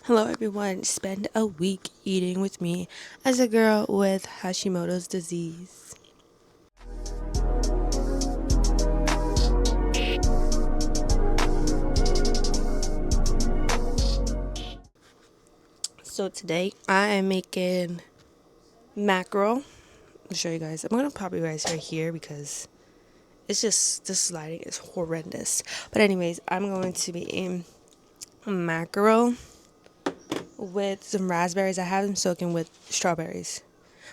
Hello, everyone. Spend a week eating with me as a girl with Hashimoto's disease. So, today I am making mackerel. I'll show you guys. I'm going to pop you guys right here because it's just this lighting is horrendous. But, anyways, I'm going to be eating mackerel with some raspberries. I have them soaking with strawberries.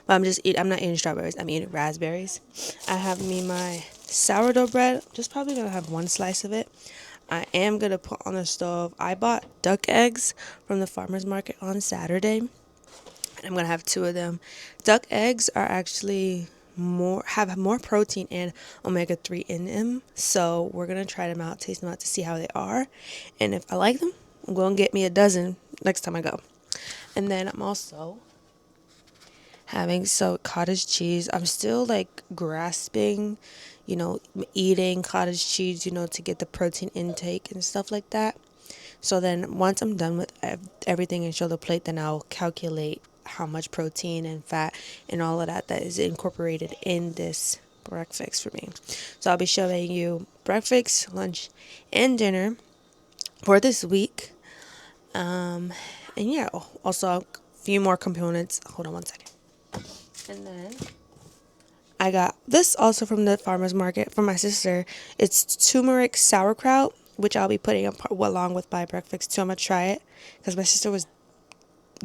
But I'm not eating strawberries. I'm eating raspberries. I have me my sourdough bread. Just probably gonna have one slice of it. I am gonna put on the stove. I bought duck eggs from the farmer's market on Saturday, and I'm gonna have two of them. Duck eggs are actually have more protein and omega-3 in them. So we're gonna try them out, taste them out to see how they are. And if I like them, I'm gonna get me a dozen next time I go. And then I'm also having so cottage cheese. I'm still like grasping, eating cottage cheese, to get the protein intake and stuff like that. So then once I'm done with everything and show the plate, then I'll calculate how much protein and fat and all of that is incorporated in this breakfast for me. So I'll be showing you breakfast, lunch, and dinner for this week. And yeah, also a few more components. Hold on one second. And then I got this also from the farmer's market from my sister. It's turmeric sauerkraut, which I'll be putting along with my breakfast too. I'm gonna try it because my sister was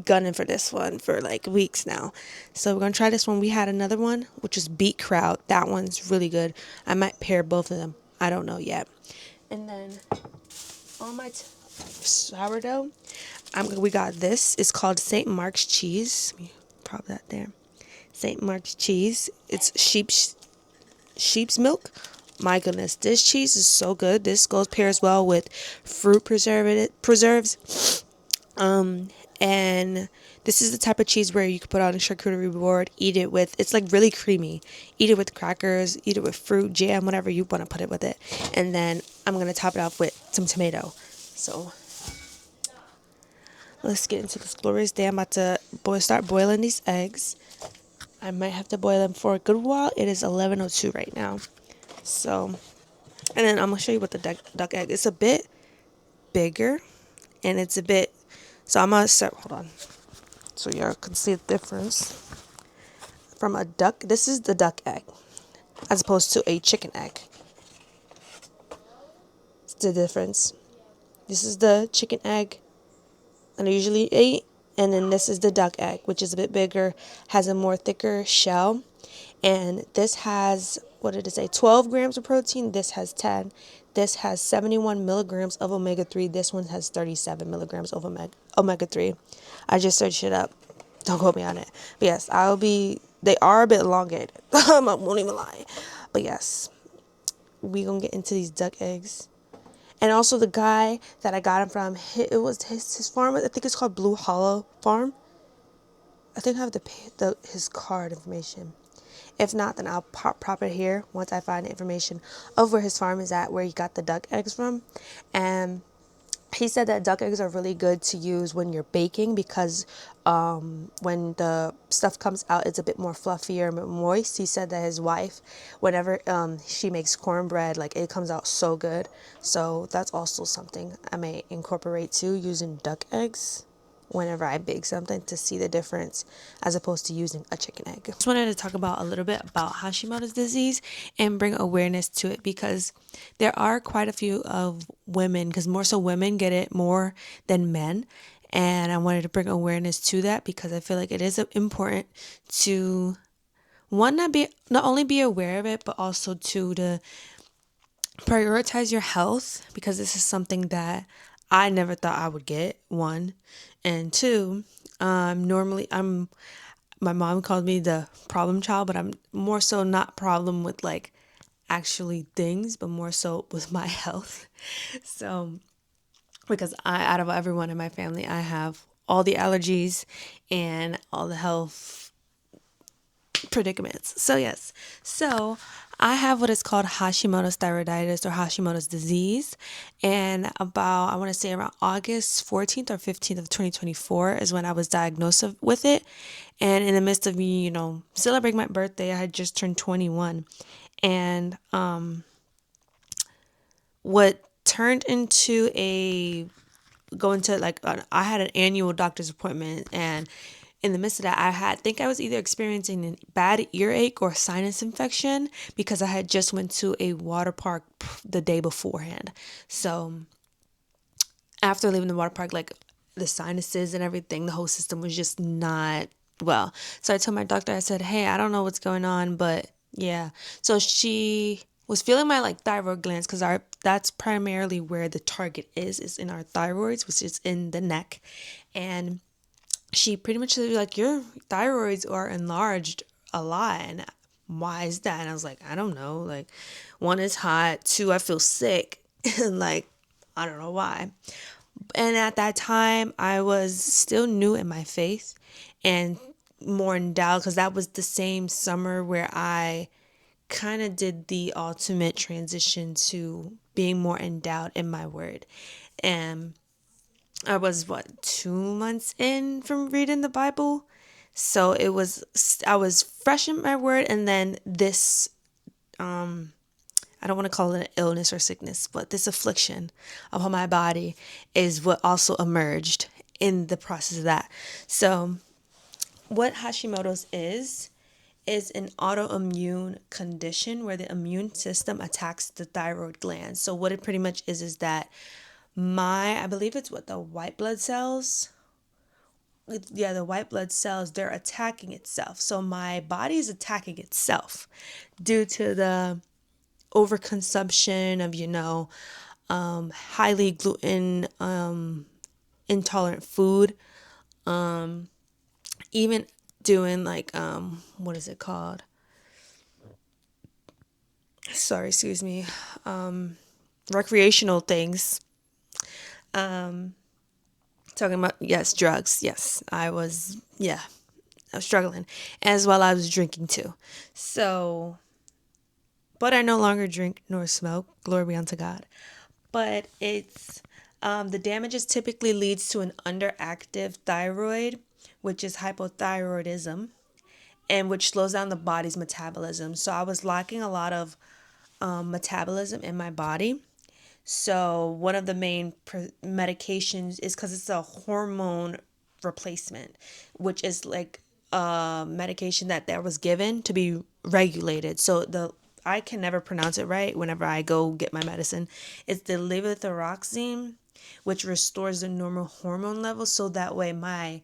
gunning for this one for like weeks now. So we're gonna try this one. We had another one, which is beet kraut. That one's really good. I might pair both of them. I don't know yet. And then on my sourdough, we got this. It's called St. Mark's cheese. Let me prop that there. St. Mark's cheese. It's sheep's milk. My goodness, this cheese is so good. This pairs well with fruit preserves. And this is the type of cheese where you can put on a charcuterie board, eat it with, it's like really creamy. Eat it with crackers, eat it with fruit, jam, whatever you want to put it with it. And then I'm going to top it off with some tomato. So let's get into this glorious day. I'm about to start boiling these eggs. I might have to boil them for a good while. It is 11:02 right now. So, and then I'm going to show you what the duck egg. It's a bit bigger and it's a bit, so I'm going to start, hold on. So you can see the difference from a duck. This is the duck egg as opposed to a chicken egg. It's the difference. This is the chicken egg and I usually eat. And then this is the duck egg, which is a bit bigger, has a more thicker shell. And this has, what did it say, 12 grams of protein. This has 10. This has 71 milligrams of omega-3. This one has 37 milligrams of omega-3. I just searched it up. Don't quote me on it. But yes, they are a bit elongated. I won't even lie. But yes, we gonna get into these duck eggs. And also the guy that I got him from, it was his farm. I think it's called Blue Hollow Farm. I think I have his card information. If not, then I'll prop it here once I find the information of where his farm is at, where he got the duck eggs from. And he said that duck eggs are really good to use when you're baking because when the stuff comes out, it's a bit more fluffier and moist. He said that his wife, whenever she makes cornbread, like it comes out so good. So that's also something I may incorporate too, using duck eggs whenever I bake something to see the difference as opposed to using a chicken egg. Just wanted to talk about a little bit about Hashimoto's disease and bring awareness to it because there are quite a few of women, because more so women get it more than men. And I wanted to bring awareness to that because I feel like it is important to not only be aware of it, but also to prioritize your health because this is something that I never thought I would get, one. And two, my mom called me the problem child, but I'm more so not problem with like actually things, but more so with my health. So, because out of everyone in my family, I have all the allergies and all the health predicaments. So yes. So I have what is called Hashimoto's thyroiditis or Hashimoto's disease. And about, I want to say around August 14th or 15th of 2024 is when I was diagnosed with it. And in the midst of me, celebrating my birthday, I had just turned 21. And what turned into a going to like I had an annual doctor's appointment, and in the midst of that think I was either experiencing a bad earache or sinus infection because I had just went to a water park the day beforehand. So after leaving the water park, like the sinuses and everything, the whole system was just not well. So I told my doctor, I said, hey, I don't know what's going on, but yeah. So she was feeling my like thyroid glands because our that's primarily where the target is in our thyroids, which is in the neck. And she pretty much said like your thyroids are enlarged a lot, and why is that? And I was like, I don't know, like one is hot, two I feel sick, and like I don't know why. And at that time, I was still new in my faith and more in doubt because that was the same summer where I kind of did the ultimate transition to being more in doubt in my word. And I was, 2 months in from reading the Bible. So I was fresh in my word. And then this, I don't want to call it an illness or sickness, but this affliction upon my body is what also emerged in the process of that. So, what Hashimoto's is an autoimmune condition where the immune system attacks the thyroid gland. So, what it pretty much is that I believe it's what the white blood cells. Yeah, the white blood cells, they're attacking itself. So, my body is attacking itself due to the overconsumption of highly gluten intolerant food, even doing like what is it called, sorry, excuse me, recreational things, talking about, yes, drugs. Yes, I was struggling, as well I was drinking too. So, but I no longer drink nor smoke, glory be unto God. But it's the damages typically leads to an underactive thyroid, which is hypothyroidism, and which slows down the body's metabolism. So I was lacking a lot of metabolism in my body. So one of the main medications is because it's a hormone replacement, which is like a medication that was given to be regulated. So I can never pronounce it right whenever I go get my medicine. It's the levothyroxine, which restores the normal hormone level, so that way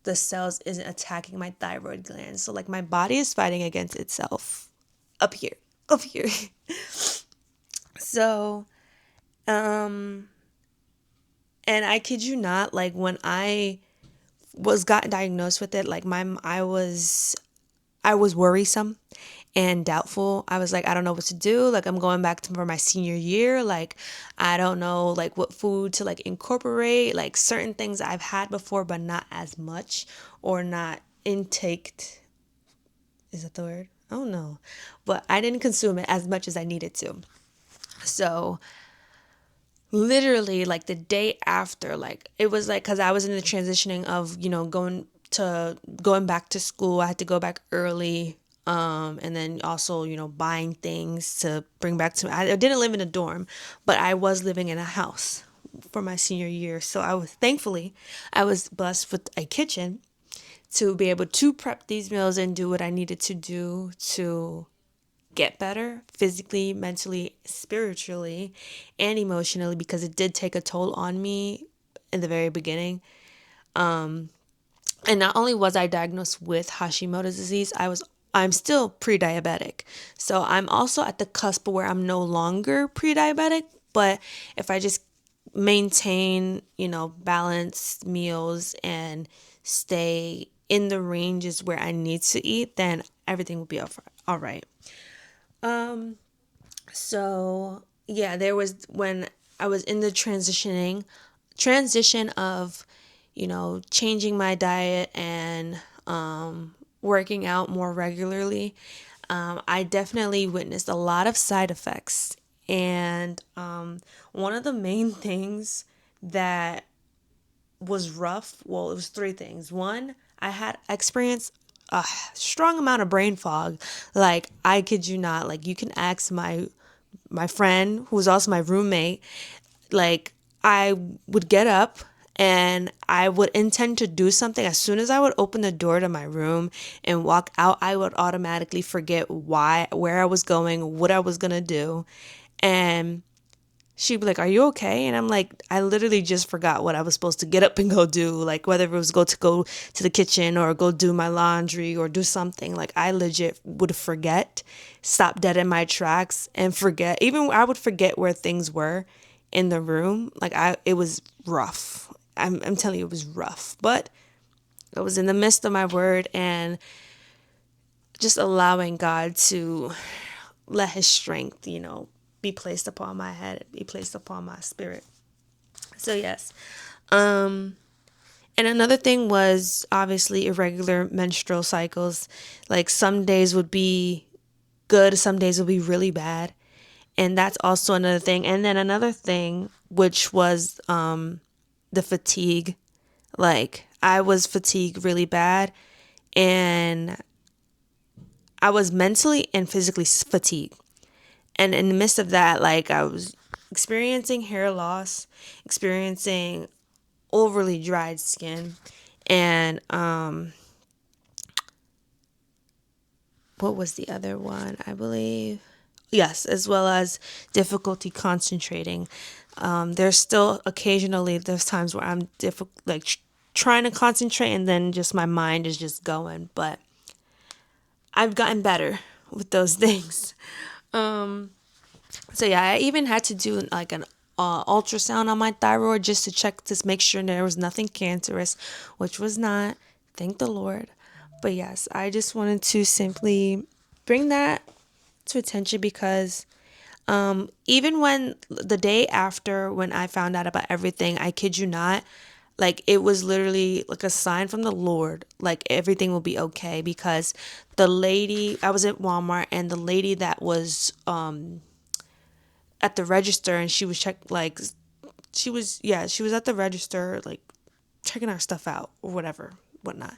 the cells isn't attacking my thyroid gland. So like my body is fighting against itself up here, up here. So and I kid you not, like when I was got diagnosed with it, like I was worrisome and doubtful. I was like, I don't know what to do. Like I'm going back for my senior year. Like I don't know like what food to like incorporate. Like certain things I've had before, but not as much or not intaked. Is that the word? I don't know. But I didn't consume it as much as I needed to. So literally like the day after, like it was like because I was in the transitioning of going back to school. I had to go back early, and then also buying things to bring back to I didn't live in a dorm, but I was living in a house for my senior year. So I was blessed with a kitchen to be able to prep these meals and do what I needed to do to get better physically, mentally, spiritually, and emotionally, because it did take a toll on me in the very beginning. And not only was I diagnosed with Hashimoto's disease, I'm still pre-diabetic. So I'm also at the cusp where I'm no longer pre-diabetic, but if I just maintain, balanced meals and stay in the ranges where I need to eat, then everything will be all right. So yeah, there was when I was in the transition of, changing my diet and working out more regularly. I definitely witnessed a lot of side effects. And one of the main things that was rough, well, it was three things. One, I had experienced a strong amount of brain fog. Like, I kid you not, like, you can ask my friend, who was also my roommate, like, I would get up and I would intend to do something. As soon as I would open the door to my room and walk out, I would automatically forget where I was going, what I was going to do. And she'd be like, "Are you okay?" And I'm like, I literally just forgot what I was supposed to get up and go do. Like, whether it was go to the kitchen or go do my laundry or do something. Like, I legit would forget, stop dead in my tracks and forget. Even I would forget where things were in the room. Like, it was rough. I'm telling you, it was rough. But I was in the midst of my word and just allowing God to let his strength, be placed upon my head, be placed upon my spirit. So yes. And another thing was obviously irregular menstrual cycles. Like, some days would be good, some days would be really bad. And that's also another thing. And then another thing, which was the fatigue. Like, I was fatigued really bad, and I was mentally and physically fatigued. And in the midst of that, like, I was experiencing hair loss, experiencing overly dried skin, and what was the other one? I believe, yes, as well as difficulty concentrating. There's still occasionally there's times where I'm trying to concentrate, and then just my mind is just going. But I've gotten better with those things. So yeah, I even had to do like an ultrasound on my thyroid just to check to make sure there was nothing cancerous, which was not. Thank the Lord. But yes, I just wanted to simply bring that to attention because even when the day after when I found out about everything, I kid you not, like, it was literally like a sign from the Lord, like everything will be okay. Because the lady, I was at Walmart, and the lady that was at the register, and she was she was at the register, like, checking our stuff out or whatnot.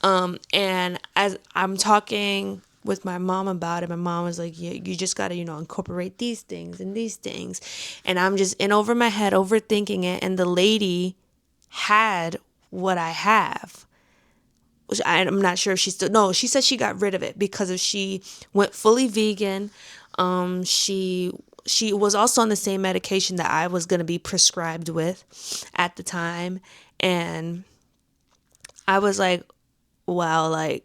And as I'm talking with my mom about it, my mom was like, "Yeah, you just gotta, incorporate these things and these things." And I'm just in over my head, overthinking it. And the lady had what I have, which I'm not sure if she still, no, she said she got rid of it because she went fully vegan. She was also on the same medication that I was going to be prescribed with at the time. And I was like, wow, like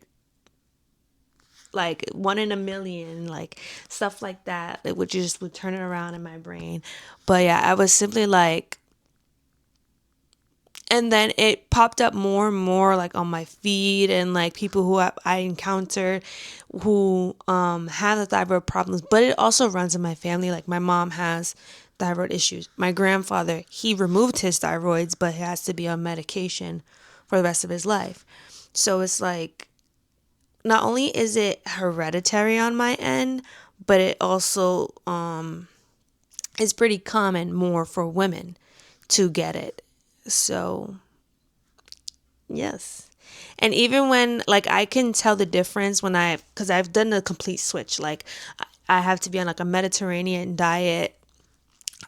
one in a million, like stuff like that, that would turn it around in my brain. But yeah, I was simply like, and then it popped up more and more, like, on my feed, and like people who I encountered who have the thyroid problems. But it also runs in my family. Like, my mom has thyroid issues. My grandfather, he removed his thyroids, but he has to be on medication for the rest of his life. So it's like, not only is it hereditary on my end, but it also is pretty common more for women to get it. So yes. And even when, like, I can tell the difference when because I've done a complete switch. Like, I have to be on like a Mediterranean diet.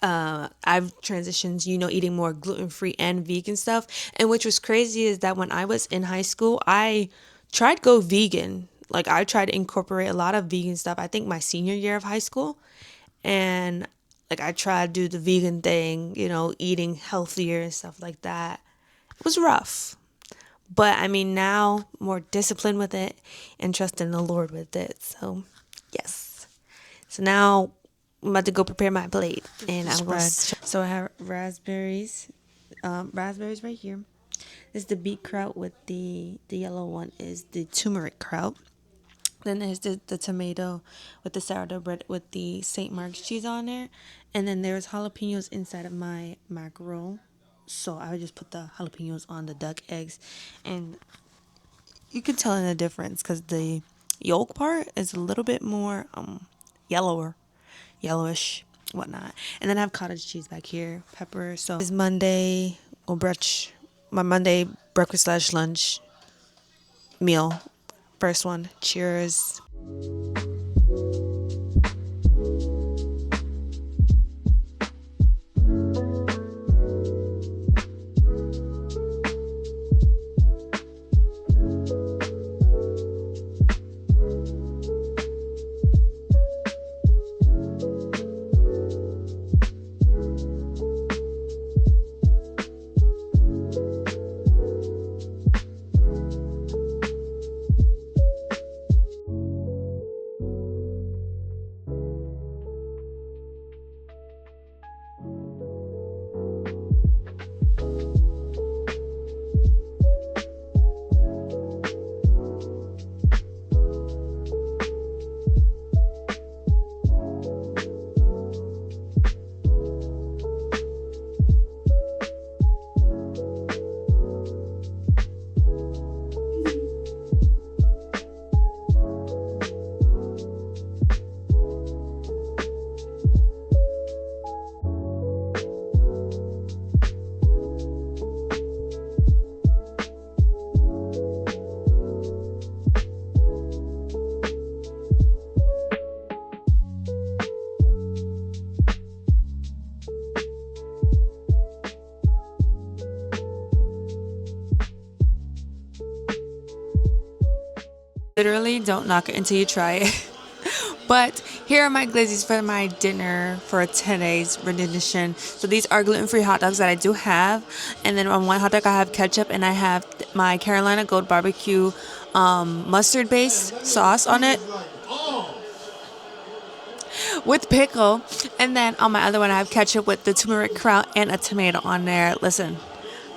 I've transitioned, eating more gluten-free and vegan stuff. And which was crazy is that when I was in high school, I tried to go vegan. Like, I tried to incorporate a lot of vegan stuff. I think my senior year of high school. And like, I tried to do the vegan thing, eating healthier and stuff like that. It was rough. But I mean, now more disciplined with it and trusting the Lord with it. So, yes. So now I'm about to go prepare my plate, and I'm going. So I have raspberries right here. This is the beet kraut with the yellow one is the turmeric kraut. Then there's the tomato with the sourdough bread with the St. Mark's cheese on there. And then there's jalapenos inside of my mackerel. So I would just put the jalapenos on the duck eggs. And you can tell in the difference because the yolk part is a little bit more yellowish, whatnot. And then I have cottage cheese back here, pepper. So it's Monday or brunch, my Monday breakfast slash lunch meal. First one. Cheers. Literally, don't knock it until you try it. But here are my glizzies for my dinner for today's rendition. So these are gluten-free hot dogs that I do have. And then on one hot dog I have ketchup, and I have my Carolina Gold barbecue mustard based sauce on it with pickle. And then on my other one I have ketchup with the turmeric kraut and a tomato on there. Listen,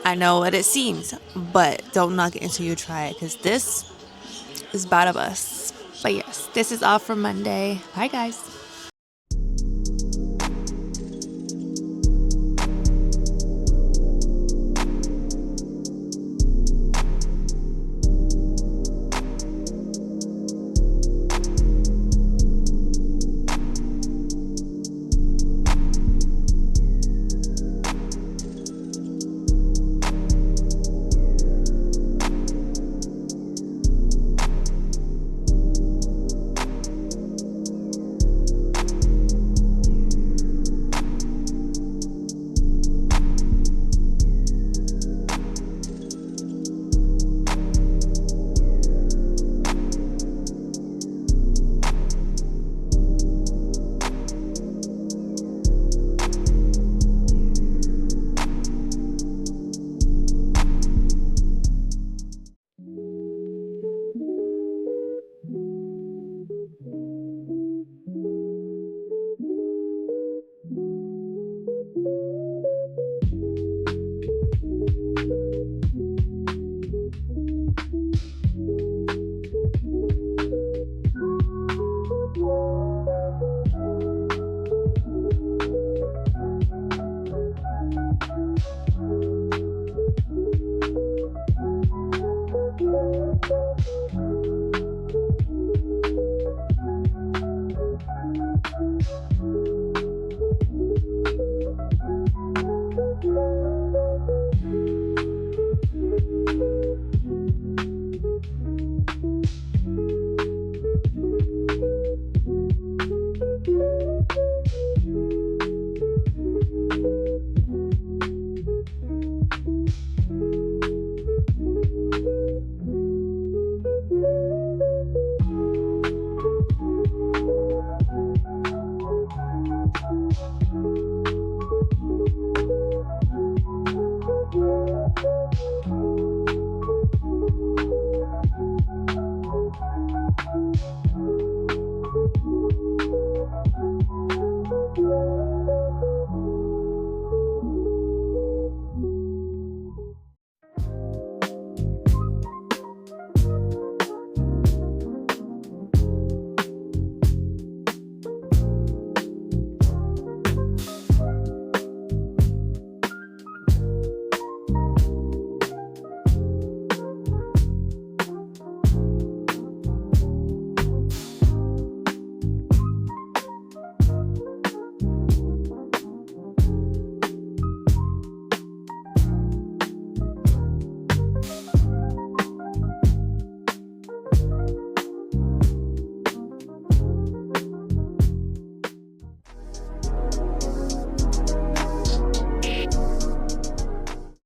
I know what it seems, but don't knock it until you try it, because this is bad of us. But yes, this is all for Monday. Bye guys.